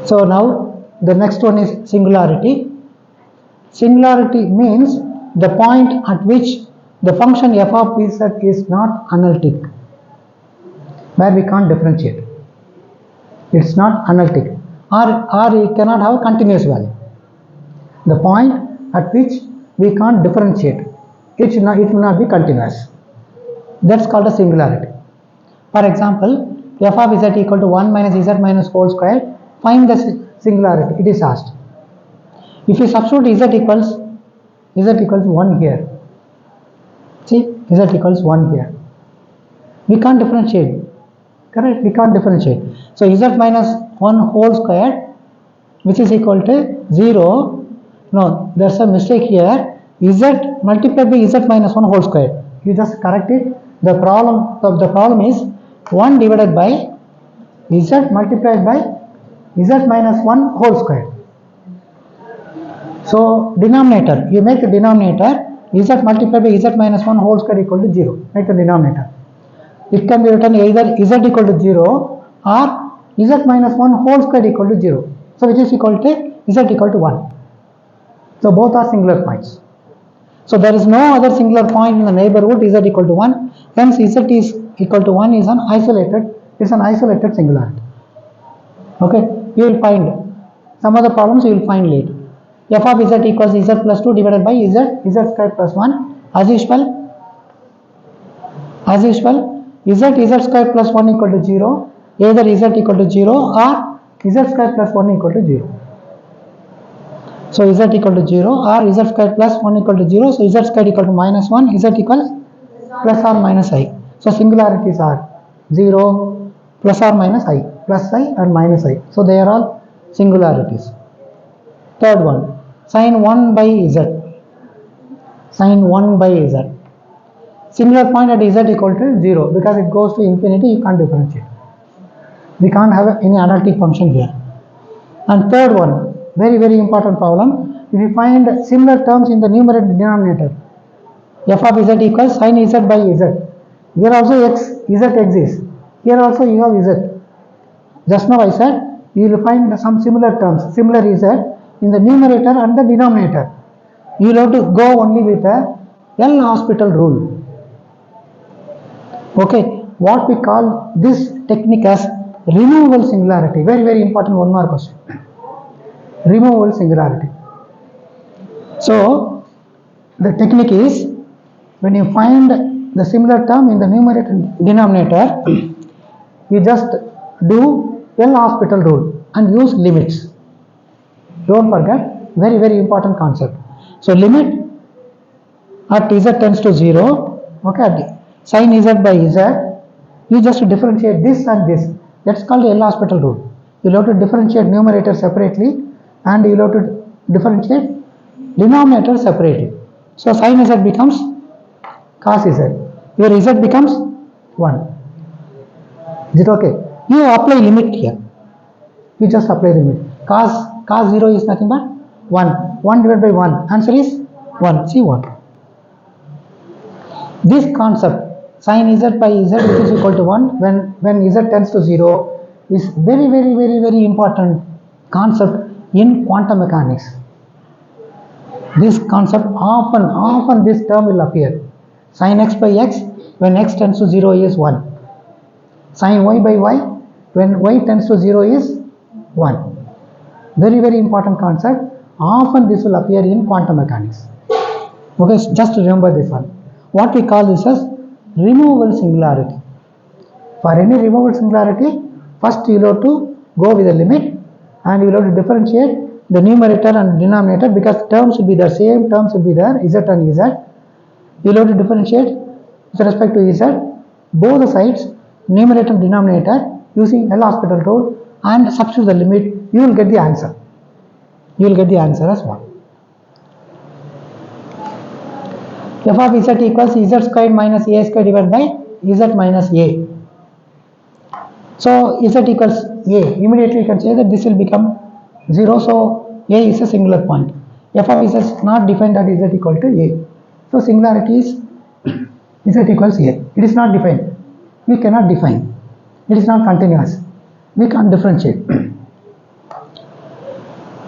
So now the next one is singularity. Singularity means the point at which the function f of z is not analytic, where we can't differentiate. It's not analytic, or it cannot have continuous value. The point at which we can't differentiate, it will not be continuous. That's called a singularity. For example, f of z equal to 1 minus z minus whole square, find the singularity, it is asked. If you substitute z equals 1 here, see, z equals 1 here, we can't differentiate, correct? We can't differentiate. So z minus 1 whole square, which is equal to 0, no, there's a mistake here, z multiplied by z minus 1 whole square. You just correct it. The problem is 1 divided by z multiplied by z minus 1 whole square. So denominator, you make the denominator z multiplied by z minus 1 whole square equal to 0. Make the denominator. It can be written either z equal to 0 or z minus 1 whole square equal to 0. So which is equal to z equal to 1. So both are singular points. So there is no other singular point in the neighborhood z equal to 1. Hence z is equal to 1 is an isolated singularity. Okay, you will find some other problems you will find later. F of z equals z plus 2 divided by z square plus 1. As usual, z square plus 1 equal to 0. Either z equal to 0 or z square plus 1 equal to 0. So z equal to 0 or z square plus 1 equal to 0. So z square equal to minus 1, z equals plus or minus I. So singularities are 0, plus or minus I, plus I and minus I. So they are all singularities. Third one, sin 1 by z. Sin 1 by z. Singular point at z equal to 0, because it goes to infinity, you can't differentiate. We can't have any analytic function here. And third one, very important problem. If you find similar terms in the numerator and denominator, f of z equals sin z by z. Here also z exists. Here also you have z. Just now I said you will find some similar terms, similar z in the numerator and the denominator. You will have to go only with a L hospital rule. Okay, what we call this technique as removable singularity. Very important, one more question. Removable singularity. So the technique is, when you find the similar term in the numerator and denominator, you just do L hospital rule and use limits. Don't forget, very important concept. So limit at z tends to 0, okay, sin z by z, you just differentiate this and this. That's called the L hospital rule. You will have to differentiate numerator separately and you will have to differentiate denominator separately. So sin z becomes cos z. Your z becomes 1. Is it okay? You apply limit here. You just apply limit. Cos 0 is nothing but 1. 1 divided by 1. Answer is 1. See what? This concept, sin z by z which is equal to 1 when z tends to 0 is very important concept in quantum mechanics. This concept often this term will appear. Sin x by x when x tends to 0 is 1. Sin y by y when y tends to 0 is 1. Very important concept. Often this will appear in quantum mechanics. Okay, just remember this one. What we call this as removable singularity. For any removable singularity, first you will have to go with a limit and you will have to differentiate the numerator and denominator, because terms will be the same, terms will be there, z and z. You will have to differentiate with respect to z both the sides, numerator and denominator, using L hospital rule and substitute the limit. You will get the answer. You will get the answer as well. F of z equals z squared minus a squared divided by z minus a. So z equals a. Immediately you can say that this will become 0. So a is a singular point. F of z is not defined at z equal to a. So singularity is z equals a. It is not defined. We cannot define. It is not continuous. We can't differentiate.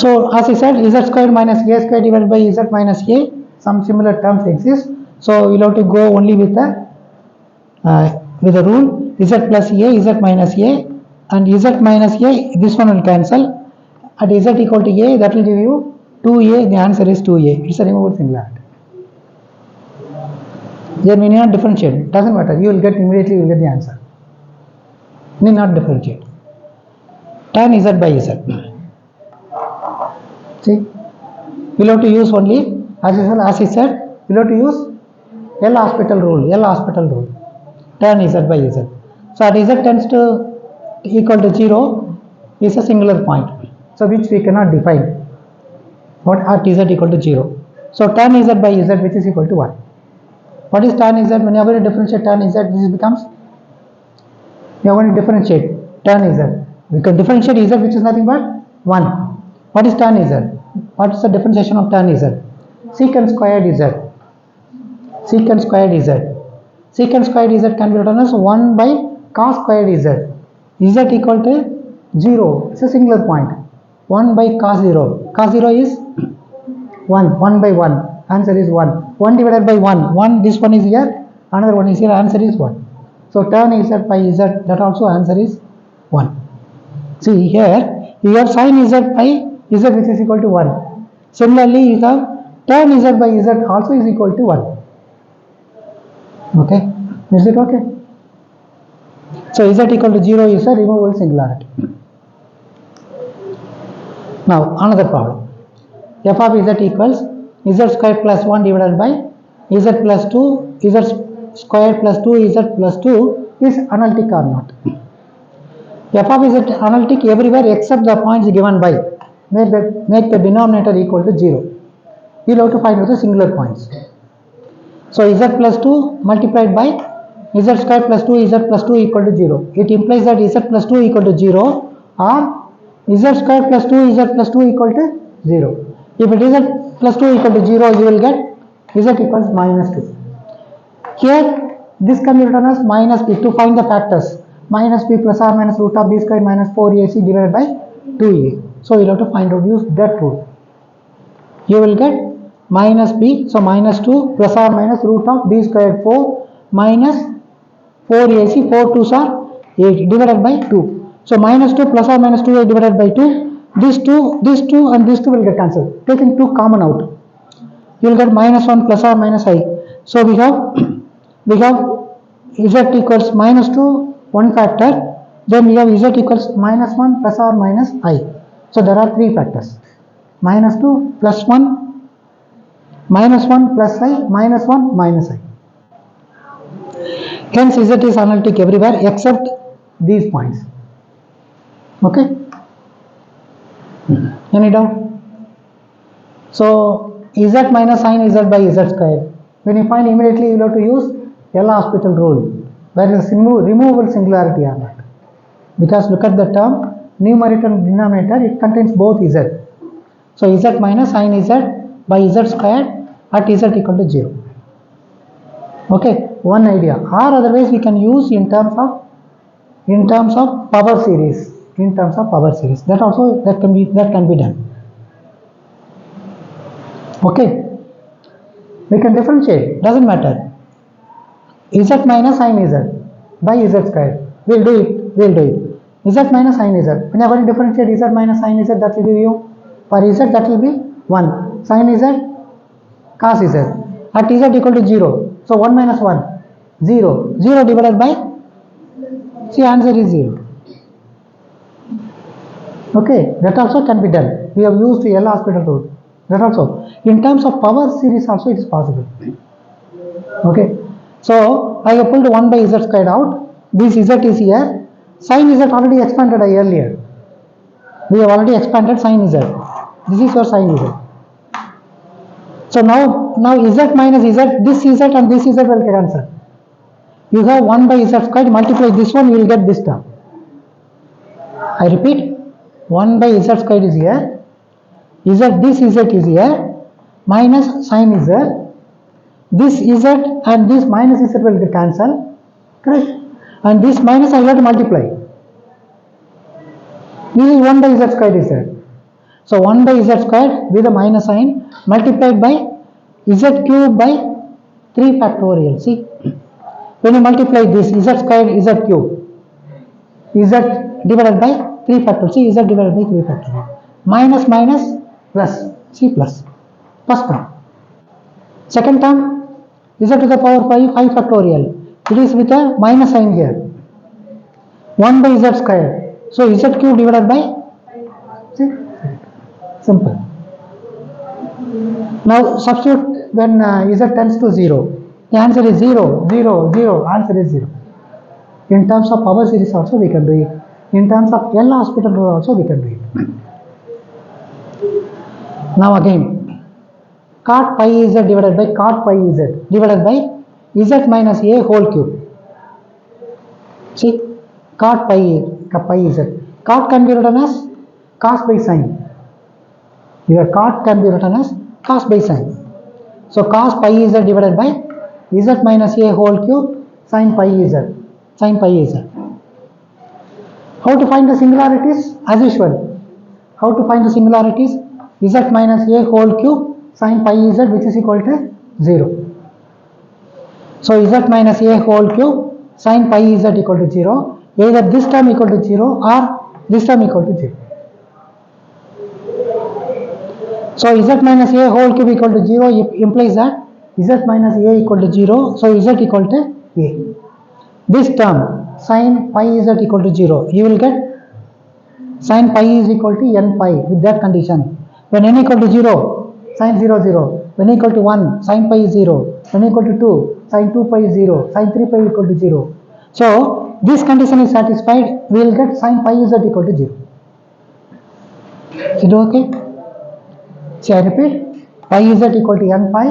So as I said, z squared minus a squared divided by z minus a, some similar terms exist. So we'll have to go only with the rule z plus a, z minus a, and z minus a, this one will cancel. At z equal to a, that will give you 2a. The answer is 2a. It's a removable singularity. Then we need not differentiate. Doesn't matter. You will get immediately. You will get the answer. Need not differentiate. Tan z by z. See, we'll have to use only, as I said, we'll have to use L-hospital rule. Tan z by z. So at z tends to equal to 0 is a singular point. So which we cannot define. What at z equal to 0. So tan z by z, which is equal to 1. What is tan z? When you are going to differentiate tan z, this becomes, you are going to differentiate tan z. We can differentiate z, which is nothing but 1. What is tan z? What is the differentiation of tan z? Secant squared z. Secant squared z. Secant squared z can be written as 1 by cos squared z. Z equal to 0. It's a singular point. 1 by cos 0. Cos 0 is 1. 1 by 1. Answer is 1. 1 divided by 1. 1, this one is here. Another one is here. Answer is 1. So tan z by z, that also answer is 1. See here, you have sin z by z, which is equal to 1. Similarly, you have tan z by z also is equal to 1. Okay, is it okay? So z equal to 0 is a removable singularity. Now another problem. F of z equals z squared plus 1 divided by z plus 2, z squared plus 2, z plus 2 is analytic or not. F of z analytic everywhere except the points given by. Make the denominator equal to 0. You will have to find out the singular points. So z plus 2 multiplied by z squared plus 2, z plus 2 equal to 0. It implies that z plus 2 equal to 0 or z squared plus 2, z plus 2 equal to 0. If it is z plus 2 equal to 0, you will get z equals minus 2. Here, this can be written as minus b to find the factors. Minus b plus or minus root of b squared minus 4ac divided by 2a. So you will have to find out, use that rule. You will get minus b, so minus 2 plus or minus root of b squared 4 minus 4ac, 4 2s are 8 divided by 2. So minus 2 plus or minus 2a divided by 2. This 2 and this 2 will get cancelled. Taking 2 common out, you will get minus 1 plus or minus I. So we have z equals minus 2, one factor. Then we have z equals minus 1 plus or minus I. So there are 3 factors. Minus 2 plus 1, minus 1 plus I, minus 1 minus I. Hence z is analytic everywhere except these points. Okay? Any doubt? So z minus sin z by z squared. When you find, immediately you will have to use L-hospital rule. Where is removable singularity or not? Because look at the term, numerator and denominator, it contains both z. So z minus sin z by z squared at z equal to 0. Okay, one idea. Or otherwise we can use in terms of power series. That also can be done. Okay, we can differentiate. Doesn't matter. Z minus sin z by z squared. We'll do it. Z minus sin z. When you are going to differentiate z minus sin z, that will give you, for z that will be 1. Sin z cos z. At z equal to 0. So 1 minus 1. 0. 0 divided by, see, answer is 0. Okay, that also can be done. We have used the L-hospital rule. That also. In terms of power series also it is possible. Okay. So I have pulled 1 by z squared out. This z is here. Sin z already expanded earlier. We have already expanded sin z. This is your sin z. So now z minus z, this z and this z will cancel. You have 1 by z squared, multiply this one, you will get this term. I repeat, 1 by z squared is here. This z is here. Minus sin z. This z and this minus z will get cancelled. Correct? And this minus I have to multiply. This is 1 by z squared is there. So 1 by z squared with a minus sign multiplied by z cube by 3 factorial. See, when you multiply this z squared z cube, z divided by 3 factorial. See, z divided by 3 factorial. Minus minus plus. See, plus. First term. Second term, z to the power 5 factorial. It is with a minus sign here. 1 by z squared. So z cube divided by, see, simple. Now substitute when z tends to 0. The answer is 0, 0, 0. Answer is 0. In terms of power series also we can do it. In terms of L hospital rule also we can do it. Now again, cot pi z divided by cot pi z divided by z minus a whole cube. See, cot pi z. Cot can be written as cos by sine. Your cot can be written as cos by sine. So cos pi z divided by z minus a whole cube sin pi z. Sin pi z. How to find the singularities? As usual. How to find the singularities? Z minus a whole cube sin pi z, which is equal to 0. So z minus a whole cube sin pi z equal to 0. Either this term equal to 0 or this term equal to 0. So z minus a whole cube equal to 0 implies that z minus a equal to 0. So z equal to a. This term sin pi z equal to 0. You will get sin pi is equal to n pi with that condition. When n equal to 0, sin 0 0. When equal to 1, sin pi is 0. When equal to 2, sin 2 pi is 0. Sin 3 pi equal to 0. So this condition is satisfied. We will get sin pi z equal to 0. Is it okay? See, I repeat, pi z equal to n pi.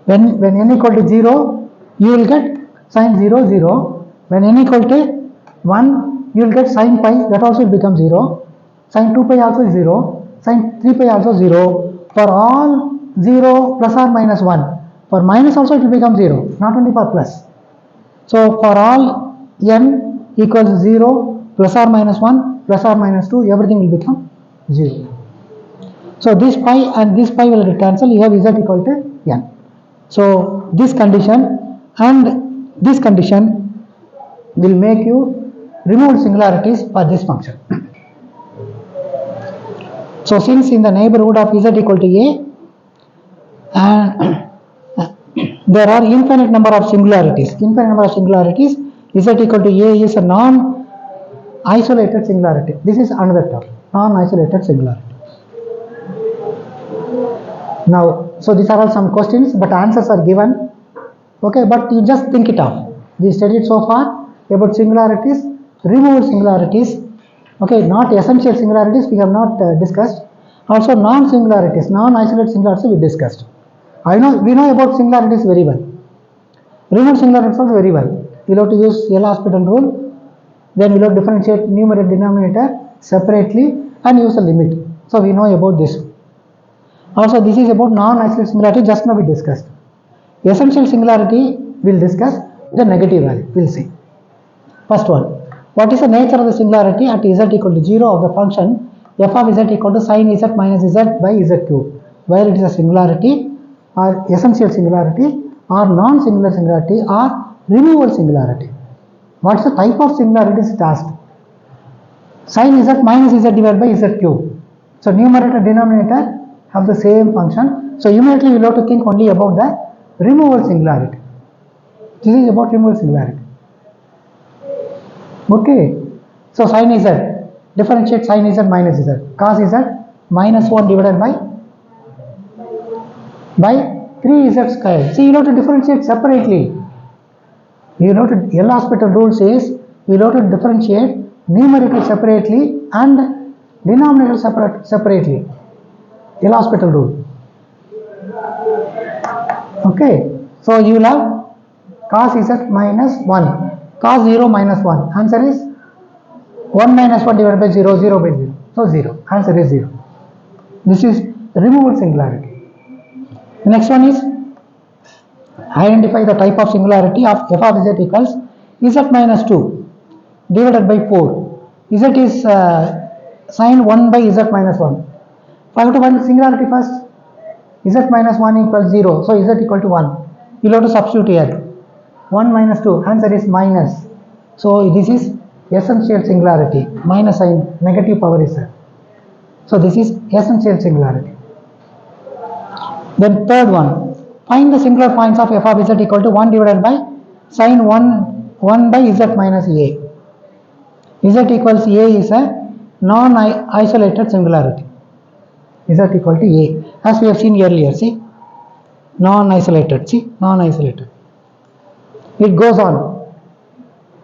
When n equal to 0, you will get sin 0 0. When n equal to 1, you will get sin pi, that also will become 0. Sin 2 pi also is 0. Sin 3 pi also 0. For all 0 plus or minus 1. For minus also it will become 0, not only for plus. So for all n equals 0 plus or minus 1 plus or minus 2, everything will become 0. So this pi and this pi will cancel. You have z equal to n. So this condition and this condition will make you remove singularities for this function. So since in the neighborhood of z equal to a, there are infinite number of singularities. Infinite number of singularities. Z equal to a is a non-isolated singularity. This is another term, non-isolated singularity. Now, so these are all some questions, but answers are given. Okay, but you just think it off. We studied so far about singularities, removed singularities. Okay, not essential singularities we have not discussed. Also non-singularities, non-isolated singularities we discussed. We know about singularities very well. Removed singularities also very well. We have to use L hospital rule. Then we have to differentiate numerator denominator separately and use a limit. So we know about this. Also this is about non-isolated singularity, just now we discussed. Essential singularity we will discuss the negative value, we will see. First one, what is the nature of the singularity at z equal to 0 of the function f of z equal to sin z minus z by z cube, where it is a singularity or essential singularity or non-singular singularity or removal singularity. What is the type of singularity is asked? Sin z minus z divided by z cube. So numerator denominator have the same function. So immediately we will have to think only about the removal singularity. This is about removal singularity. Okay. So sin z, differentiate sin z minus z. Cos z minus 1 divided by 3z squared. See, you have to differentiate separately. You know, L hospital rule says you have to differentiate numerator separately and denominator separately. L hospital rule. Okay. So you will have cos z minus 1. Cos 0 minus 1. Answer is 1 minus 1 divided by 0, 0 by 0. So 0. Answer is 0. This is removal singularity. The next one is identify the type of singularity of f of z equals z minus 2 divided by 4. Z is sin 1 by z minus 1. Find one singularity first. Z minus 1 equals 0. So Z equal to 1. You'll have to substitute here. 1 minus 2. Answer is minus. So this is essential singularity. Minus sign, negative power is there. So this is essential singularity. Then third one. Find the singular points of f of z equal to 1 divided by sin 1 by z minus a. Z equals a is a non-isolated singularity. Z equal to a. As we have seen earlier, see, non-isolated, it goes on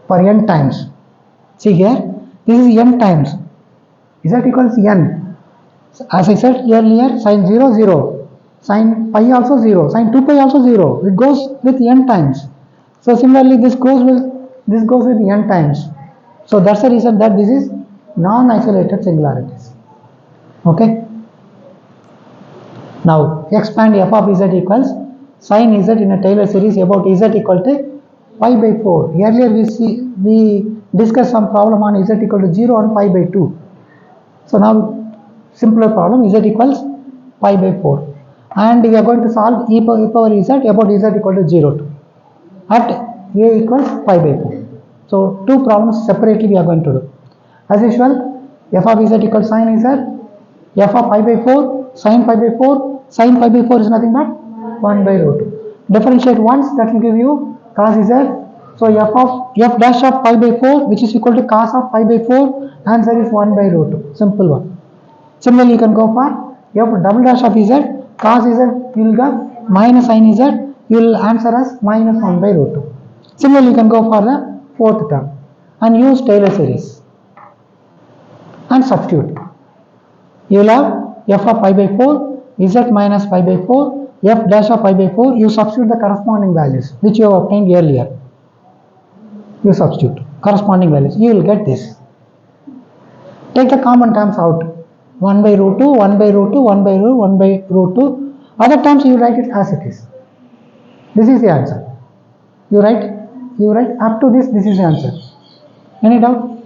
for n times. See here, this is n times. Z equals n. As I said earlier, sin 0, 0, sin pi also 0, sin 2 pi also 0. It goes with n times. So similarly, this goes with n times. So that's the reason that this is non-isolated singularities. Okay. Now expand f of z equals sin z in a Taylor series about z equal to pi by 4. Earlier we discussed some problem on z equal to 0 and pi by 2. So now simpler problem, z equals pi by 4, and we are going to solve e power z about z equal to 0 at a equals pi by 4. So two problems separately we are going to do. As usual, f of z equals sin z, f of pi by 4, sin pi by 4, sin pi by 4 is nothing but 1 by root 2. Differentiate once, that will give you cos z. So f dash of pi by 4, which is equal to cos of pi by 4, answer is 1 by root 2. Simple one. Similarly, you can go for f double dash of z, cos z, you will get minus sin z, you will answer as minus 1 by root 2. Similarly, you can go for the fourth term and use Taylor series and substitute. You will have f of pi by 4, z minus pi by 4, f dash of pi by 4, you substitute the corresponding values which you have obtained earlier. You substitute corresponding values, you will get this. Take the common terms out. 1 by root 2, 1 by root 2, 1 by root 1 by root 2. Other terms you write it as it is. This is the answer. You write up to this is the answer. Any doubt?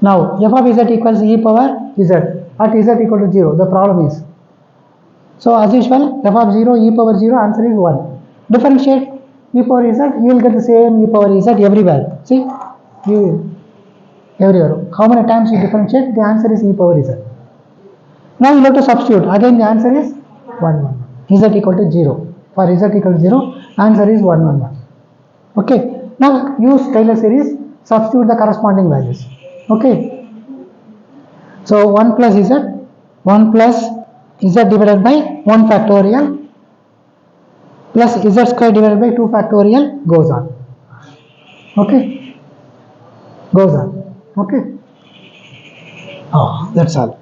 Now f of z equals e power z at z equal to 0. The problem is, so as usual, f of 0 e power 0, answer is 1. Differentiate e power z, you will get the same e power z everywhere. See, everywhere. How many times you differentiate, the answer is e power z. Now you have to substitute. Again the answer is 1, 1. Z equal to 0. For z equal to 0, answer is 1, 1, 1. Okay. Now use Taylor series, substitute the corresponding values. Okay. So 1 plus z divided by 1 factorial plus z square divided by 2 factorial goes on. Okay. Goes on. Okay. Oh, that's all.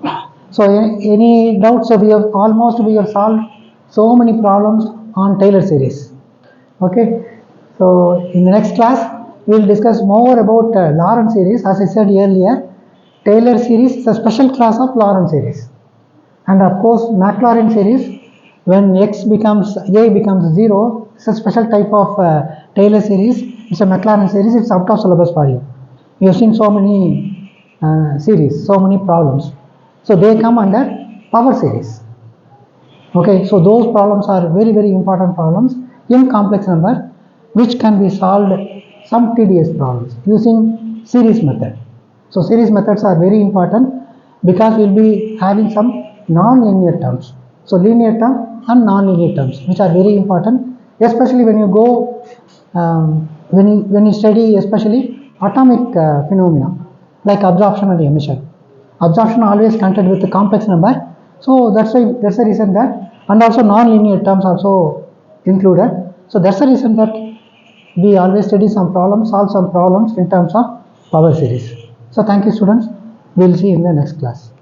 So any doubts? So we have solved so many problems on Taylor series. Okay. So in the next class we will discuss more about Lorentz series. As I said earlier, Taylor series is a special class of Lorentz series, and of course Maclaurin series, when a becomes 0, it's a special type of Taylor series. It's a Maclaurin series. It's out of syllabus for you. You have seen so many series, so many problems. So they come under power series. Okay, so those problems are very, very important problems in complex number, which can be solved, some tedious problems, using series method. So series methods are very important because we will be having some non-linear terms. So linear term and non-linear terms, which are very important, especially when you go, when you study especially atomic phenomena like absorption and emission. Absorption always connected with the complex number, so that's the reason that, and also non-linear terms also included. So that's the reason that we always study some problems, solve some problems in terms of power series. So thank you students, we will see in the next class.